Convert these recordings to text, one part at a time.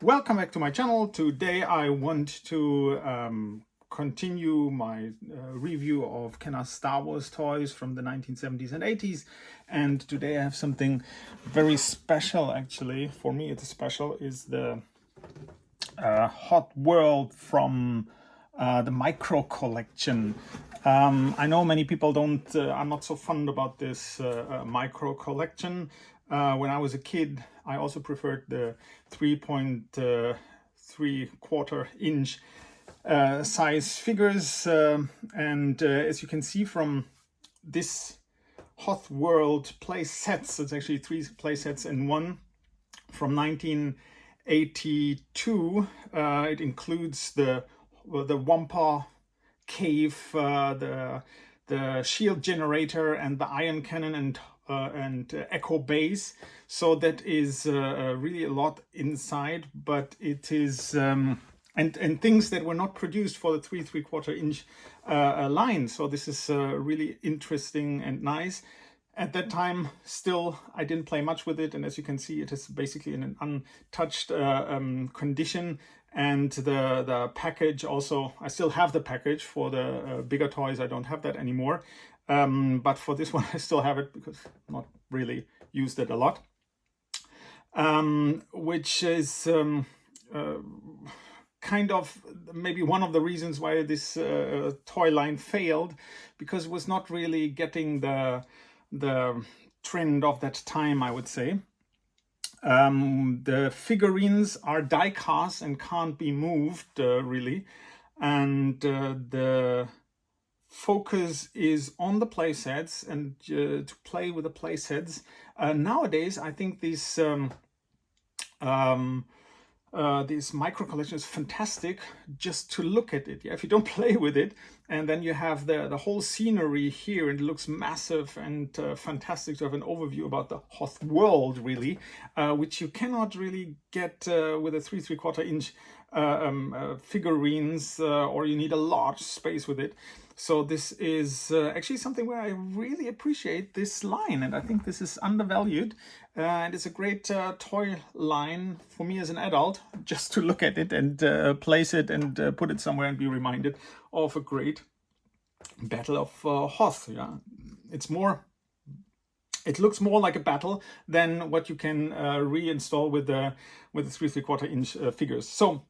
Welcome back to my channel. Today I want to continue my review of Kenner's Star Wars toys from the 1970s and 80s. And today I have something very special, actually. For me it's special, is the Hoth World from the Micro collection. I know many people are not so fond about this Micro collection. When I was a kid, I also preferred the 3.3 inch size figures. As you can see from this Hoth World play sets, it's actually 3 play sets in one from 1982. It includes the Wampa cave, the shield generator, and the ion cannon and echo base. So that is really a lot inside, but it is and things that were not produced for the 3.75 inch line. So this is really interesting and nice. At that time, still, I didn't play much with it, and as you can see, it is basically in an untouched condition. And the package also, I still have the package. For the bigger toys, I don't have that anymore. But for this one, I still have it because I've not really used it a lot. Which is kind of maybe one of the reasons why this toy line failed, because it was not really getting the trend of that time, I would say. The figurines are die cast and can't be moved really, and the focus is on the play sets and to play with the play sets. Nowadays, I think this Micro collection is fantastic just to look at it. Yeah, if you don't play with it, and then you have the whole scenery here, and it looks massive and fantastic to have an overview about the Hoth world, really, which you cannot really get with a 3.75 inch figurines, or you need a large space with it. So this is actually something where I really appreciate this line, and I think this is undervalued. And it's a great toy line for me as an adult, just to look at it and place it and put it somewhere and be reminded of a great Battle of Hoth. Yeah, it looks more like a battle than what you can reinstall with the 3.75 inch figures. So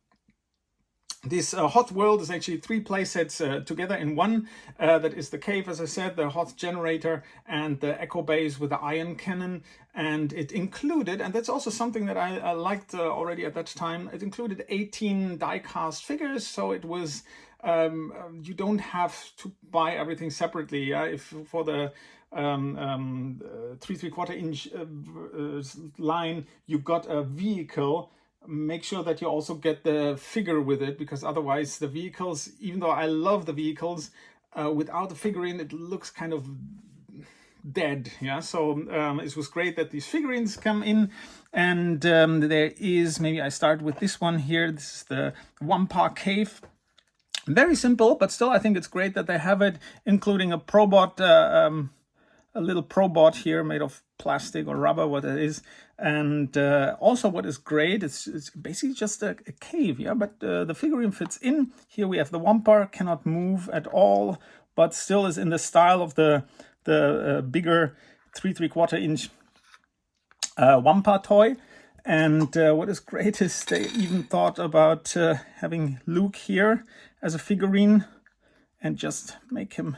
this Hoth world is actually 3 play sets together in one. That is the cave, as I said, the Hoth generator, and the echo base with the ion cannon. And it included, and that's also something that I liked already at that time, it included 18 die cast figures. So it was, you don't have to buy everything separately. If for the 3.75 inch line, you got a vehicle, make sure that you also get the figure with it, because otherwise the vehicles, even though I love the vehicles, without the figurine it looks kind of dead. Yeah, so it was great that these figurines come in. And there is, maybe I start with this one here. This is the Wampa cave. Very simple, but still I think it's great that they have it, including a probot, a little probot here made of plastic or rubber, what it is. And also what is great, it's basically just a cave, yeah, but the figurine fits in. Here we have the Wampa, cannot move at all, but still is in the style of the bigger 3.75 inch Wampa toy. And what is great is they even thought about having Luke here as a figurine and just make him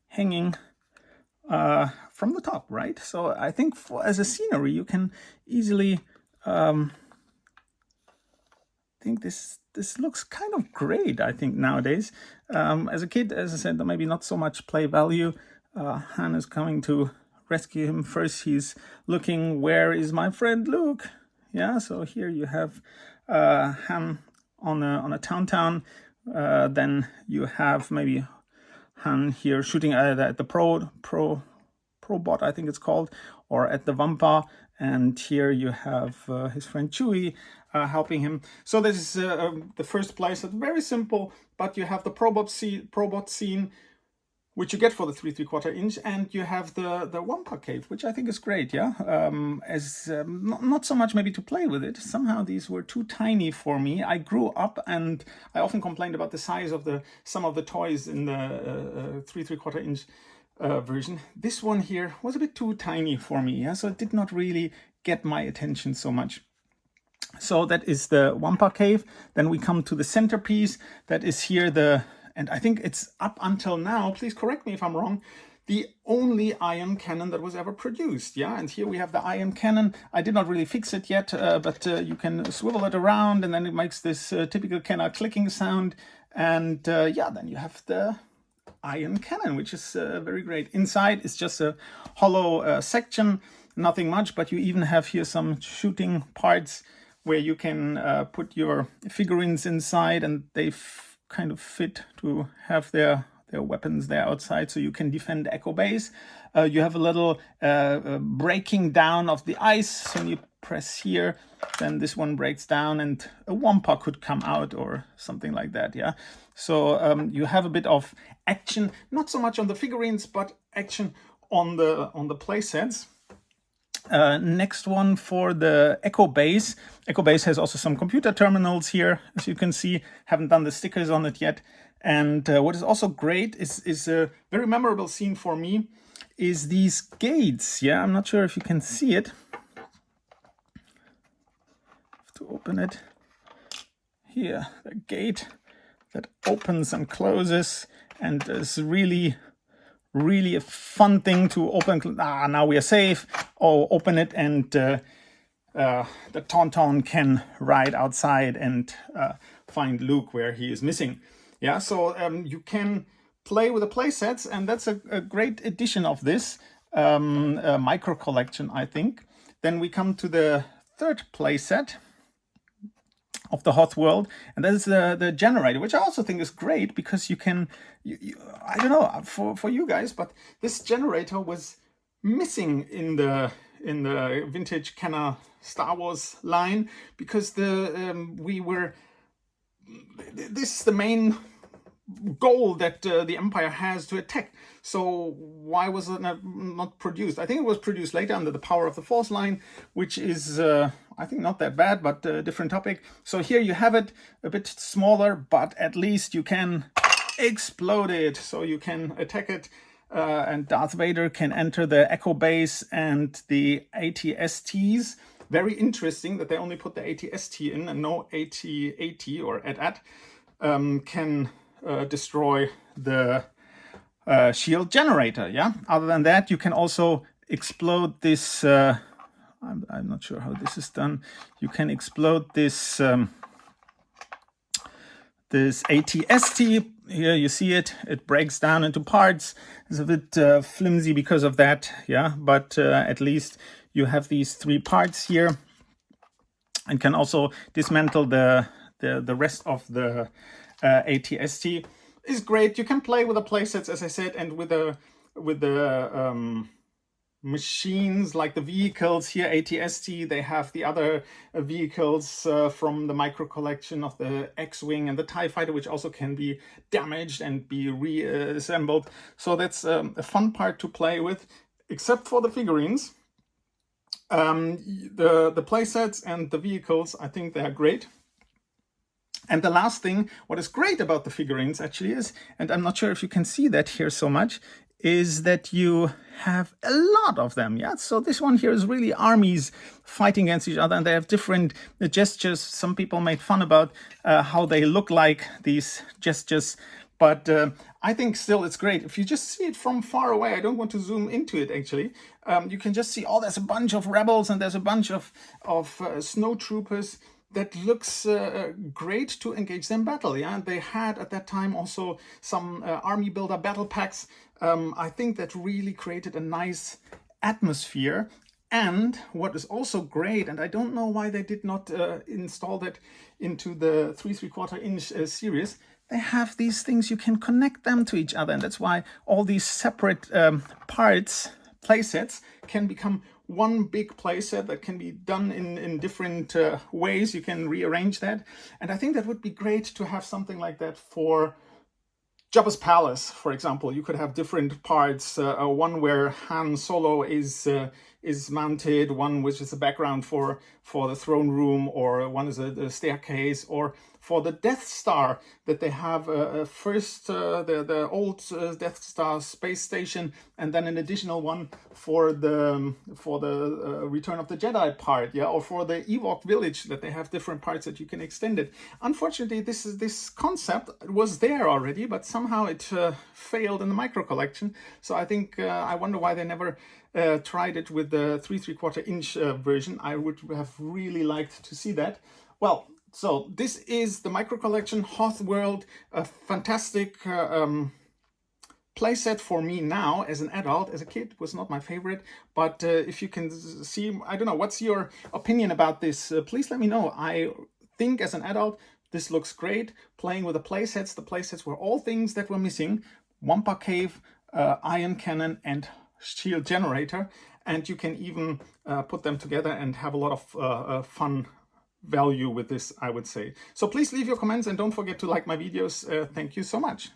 hanging from the top, right? So I think as a scenery, you can easily think this looks kind of great, I think, nowadays. As a kid, as I said, maybe not so much play value. Han is coming to rescue him. First, he's looking, where is my friend Luke? Yeah, so here you have Han on a town. Then you have maybe Han here shooting either at the probot, I think it's called, or at the Wampa. And here you have his friend Chewie helping him. So this is the first place. It's very simple, but you have the probot scene which you get for the 3¾ inch, and you have the Wampa cave, which I think is great, yeah. Not so much maybe to play with it. Somehow these were too tiny for me. I grew up and I often complained about the size of some of the toys in the 3¾ inch version. This one here was a bit too tiny for me, yeah, so it did not really get my attention so much. So that is the Wampa cave. Then we come to the centerpiece. That is here and I think it's up until now, please correct me if I'm wrong, the only ion cannon that was ever produced. Yeah, and here we have the ion cannon. I did not really fix it yet, but you can swivel it around and then it makes this typical Kenner clicking sound. And yeah, then you have the ion cannon, which is very great. Inside is just a hollow section, nothing much, but you even have here some shooting parts where you can put your figurines inside, and they kind of fit to have their weapons there outside, so you can defend Echo Base. You have a little breaking down of the ice, so when you press here, then this one breaks down and a Wampa could come out or something like that, yeah. So you have a bit of action, not so much on the figurines, but action on the play sets. Next one for the Echo Base. Echo Base has also some computer terminals here, as you can see. Haven't done the stickers on it yet. And what is also great is a very memorable scene for me is these gates. Yeah, I'm not sure if you can see it. Have to open it. Here, the gate that opens and closes, and is really a fun thing to open. Now we are safe. Oh, open it, and the Tauntaun can ride outside and find Luke where he is missing. Yeah, so you can play with the play sets, and that's a great addition of this micro collection, I think. Then we come to the third play set of the Hoth world, and that is the generator, which I also think is great because you can, I don't know for you guys, but this generator was missing in the vintage Kenner Star Wars line, because this is the main goal that the Empire has to attack. So why was it not produced? I think it was produced later under the Power of the Force line, which is I think not that bad, but a different topic. So here you have it a bit smaller, but at least you can explode it, so you can attack it, and Darth Vader can enter the Echo Base and the AT-STs. Very interesting that they only put the AT-ST in and no AT-AT or AT-AT can destroy the shield generator. Yeah. Other than that, you can also explode this. I'm not sure how this is done. You can explode this this AT-ST. Here you see it. It breaks down into parts. It's a bit flimsy because of that. Yeah, but at least you have these three parts here, and can also dismantle the rest of the AT-ST. Is great. You can play with the playsets, as I said, and with the machines like the vehicles here. AT-ST, they have the other vehicles from the micro collection of the X-Wing and the TIE Fighter, which also can be damaged and be reassembled. So that's a fun part to play with, except for the figurines. The playsets and the vehicles, I think they are great. And the last thing, what is great about the figurines actually is, and I'm not sure if you can see that here so much, is that you have a lot of them. Yeah, so this one here is really armies fighting against each other, and they have different gestures. Some people made fun about how they look like, these gestures, but I think still it's great. If you just see it from far away, I don't want to zoom into it actually, you can just see, oh, there's a bunch of rebels and there's a bunch of snowtroopers. That looks great to engage them in battle. Yeah, and they had at that time also some army builder battle packs. I think that really created a nice atmosphere. And what is also great, and I don't know why they did not install that into the 3¾ inch series, they have these things, you can connect them to each other, and that's why all these separate parts, playsets, can become one big playset that can be done in different ways. You can rearrange that, and I think that would be great to have something like that for Jabba's palace, for example, you could have different parts. One where Han Solo is mounted, one which is a background for the throne room, or one is a staircase, or for the Death Star that they have first the old Death Star space station, and then an additional one for the Return of the Jedi part, yeah, or for the Ewok village that they have different parts that you can extend it. Unfortunately, this concept was there already, but somehow it failed in the micro collection. So I think I wonder why they never tried it with the 3¾ inch version. I would have really liked to see that. Well, so this is the micro collection Hoth World, a fantastic playset for me now as an adult. As a kid was not my favorite, but if you can see, I don't know, what's your opinion about this? Please let me know. I think as an adult this looks great. Playing with the playsets were all things that were missing: Wampa Cave, ion cannon, and shield generator, and you can even put them together and have a lot of fun value with this, I would say. So please leave your comments and don't forget to like my videos. Thank you so much.